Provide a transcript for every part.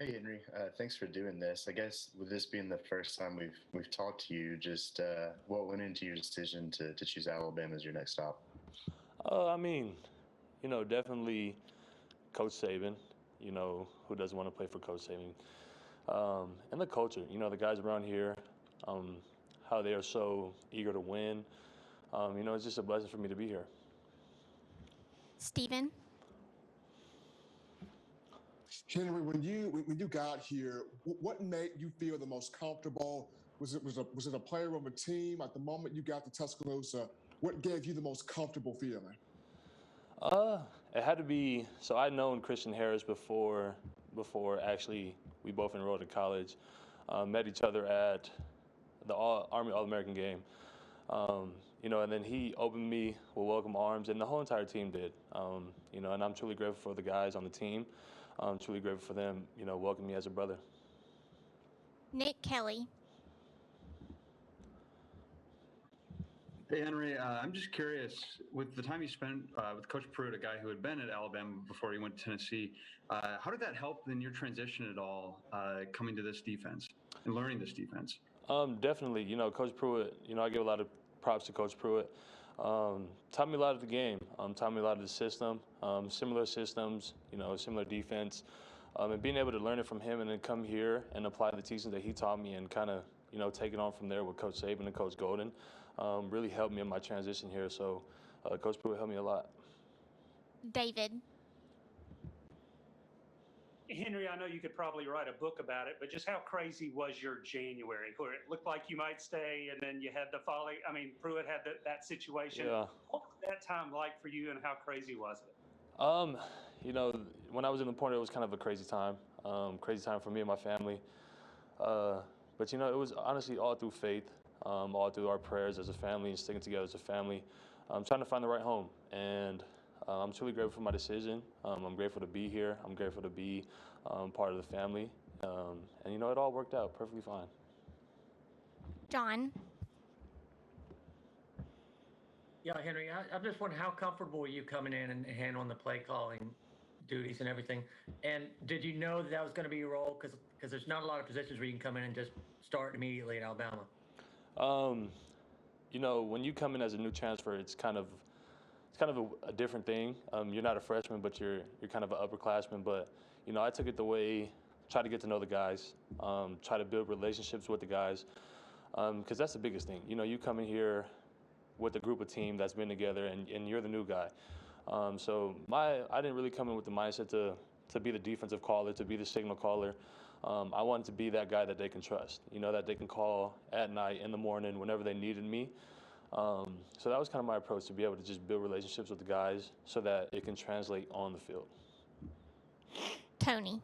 Hey Henry, thanks for doing this. I guess with this being the first time we've talked to you, just what went into your decision to choose Alabama as your next stop? I mean, definitely Coach Saban. Who doesn't want to play for Coach Saban? And the culture. The guys around here, um, how they are so eager to win. It's just a blessing for me to be here. Stephen? Henry, when you got here, what made you feel the most comfortable? Was it a player of a team at the moment you got to Tuscaloosa? What gave you the most comfortable feeling? It had to be. So I'd known Christian Harris before actually we both enrolled in college. Met each other at the Army All American game. And then he opened me with welcome arms, and the whole entire team did. And I'm truly grateful for the guys on the team. I'm truly grateful for them, welcoming me as a brother. Nick Kelly? Hey, Henry, I'm just curious, with the time you spent with Coach Pruitt, a guy who had been at Alabama before he went to Tennessee, how did that help in your transition at all, coming to this defense and learning this defense? Definitely, Coach Pruitt, I give a lot of props to Coach Pruitt. Taught me a lot of the game, taught me a lot of the system, similar systems, similar defense. And being able to learn it from him and then come here and apply the teachings that he taught me and kind of, take it on from there with Coach Saban and Coach Golden really helped me in my transition here. So Coach Pruitt helped me a lot. David? Henry, I know you could probably write a book about it, but just how crazy was your January, where it looked like you might stay, and then you had the folly? I mean, Pruitt had that situation. Yeah. What was that time like for you, and how crazy was it? When I was in the portal, it was kind of a crazy time for me and my family. But it was honestly all through faith, all through our prayers as a family and sticking together as a family, trying to find the right home. And I'm truly grateful for my decision. I'm grateful to be here. I'm grateful to be part of the family. And it all worked out perfectly fine. John? Yeah, Henry, I'm just wondering how comfortable were you coming in and handling the play calling duties and everything? And did you know that was going to be your role? Because there's not a lot of positions where you can come in and just start immediately at Alabama. When you come in as a new transfer, it's kind of a different thing. You're not a freshman, but you're kind of an upperclassman. But I took it the way, try to get to know the guys, try to build relationships with the guys, because that's the biggest thing. You come in here with a group of team that's been together, and you're the new guy. So I didn't really come in with the mindset to be the defensive caller, to be the signal caller. I wanted to be that guy that they can trust, that they can call at night, in the morning, whenever they needed me. So that was kind of my approach, to be able to just build relationships with the guys so that it can translate on the field. Tony?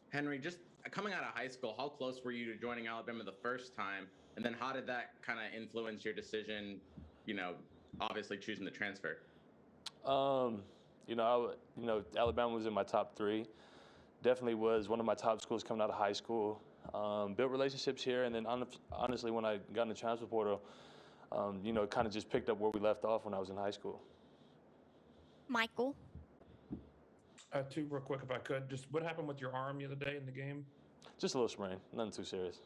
Henry, just coming out of high school, how close were you to joining Alabama the first time? And then how did that kind of influence your decision, obviously choosing the transfer? Alabama was in my top three. Definitely was one of my top schools coming out of high school. Built relationships here, and then honestly, when I got in the transfer portal, kind of just picked up where we left off when I was in high school. Michael? Two real quick, if I could. Just what happened with your arm the other day in the game? Just a little sprain, nothing too serious.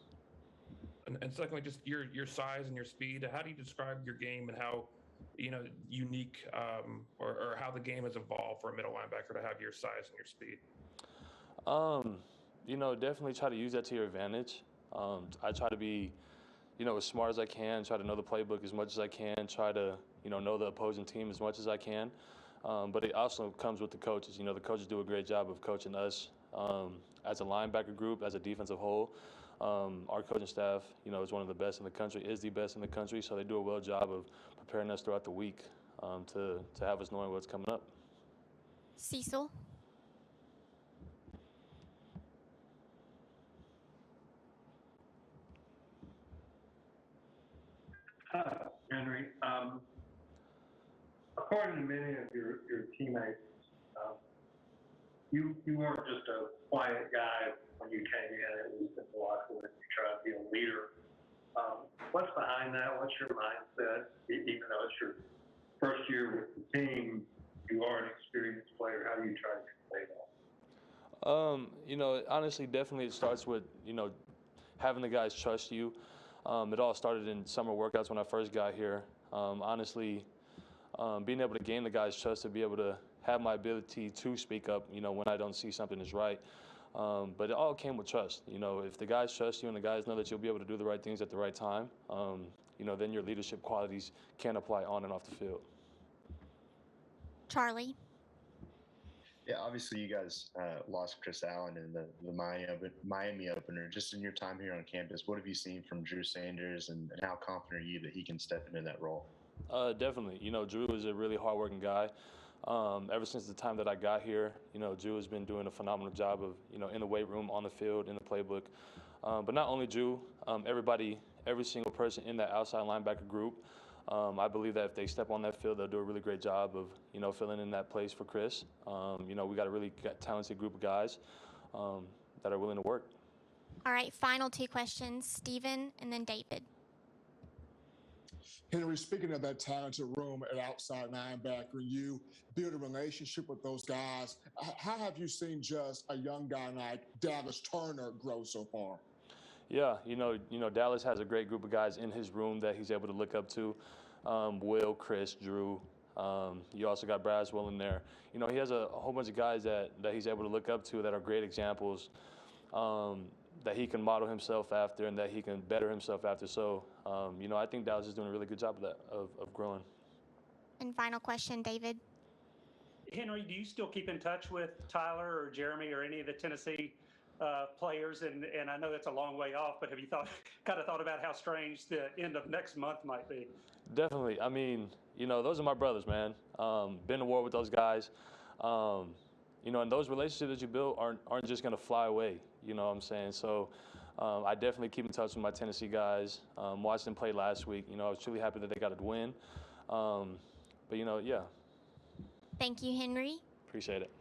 And secondly, just your size and your speed. How do you describe your game and how, unique or how the game has evolved for a middle linebacker to have your size and your speed? Definitely try to use that to your advantage. I try to be, as smart as I can, try to know the playbook as much as I can, try to, know the opposing team as much as I can. But it also comes with the coaches. The coaches do a great job of coaching us as a linebacker group, as a defensive whole. Our coaching staff, is one of the best in the country, is the best in the country. So they do a well job of preparing us throughout the week to have us knowing what's coming up. Cecil? Henry. According to many of your teammates, you weren't just a quiet guy when you came in. It was in the locker room. You tried to be a leader. What's behind that? What's your mindset? Even though it's your first year with the team, you are an experienced player. How do you try to convey that? You know, honestly, definitely it starts with, you know, having the guys trust you. It all started in summer workouts when I first got here. Honestly, being able to gain the guys' trust to be able to have my ability to speak up, you know, when I don't see something is right. But it all came with trust. You know, if the guys trust you and the guys know that you'll be able to do the right things at the right time, you know, then your leadership qualities can apply on and off the field. Charlie. Yeah, obviously you guys lost Chris Allen in the Miami opener. Just in your time here on campus, what have you seen from Drew Sanders, and how confident are you that he can step into that role? Definitely. You know, Drew is a really hardworking guy. Ever since the time that I got here, you know, Drew has been doing a phenomenal job of, you know, in the weight room, on the field, in the playbook. But not only Drew, every single person in that outside linebacker group, I believe that if they step on that field, they'll do a really great job of, you know, filling in that place for Chris. You know, we got a really talented group of guys that are willing to work. All right, final two questions, Stephen and then David. Henry, speaking of that talented room at outside linebacker, you build a relationship with those guys. How have you seen just a young guy like Dallas Turner grow so far? Yeah, you know, Dallas has a great group of guys in his room that he's able to look up to. Will, Chris, Drew. You also got Braswell in there. You know, he has a whole bunch of guys that he's able to look up to that are great examples that he can model himself after and that he can better himself after. So, you know, I think Dallas is doing a really good job of that, of growing. And final question, David. Henry, do you still keep in touch with Tyler or Jeremy or any of the Tennessee players? And I know that's a long way off, but have you kind of thought about how strange the end of next month might be? Definitely. I mean, you know, those are my brothers, man. Been to war with those guys. You know, and those relationships that you build aren't just going to fly away. You know what I'm saying? So I definitely keep in touch with my Tennessee guys. Watched them play last week. You know, I was truly happy that they got a win. But, you know, yeah. Thank you, Henry. Appreciate it.